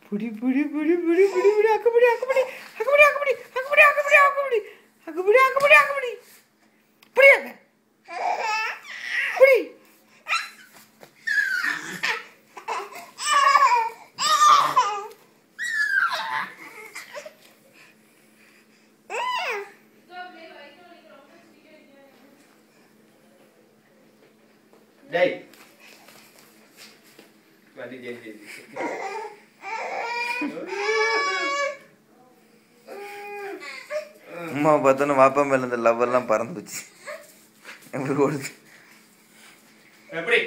புடி புடி புடி புடி புடி புடி அக்குபடி அக்குபடி அக்குபடி அக்குபடி அக்குபடி அக்குபடி அக்குபடி அக்குபடி அக்குபடி அக்குபடி புடியாங்க புடி டேய் வண்டி ஜெயிச்சு அம்மா பார்த்தோன்னா வாப்பா மேல இந்த லவ் எல்லாம் பறந்துச்சு எப்படி ஓடுது எப்படி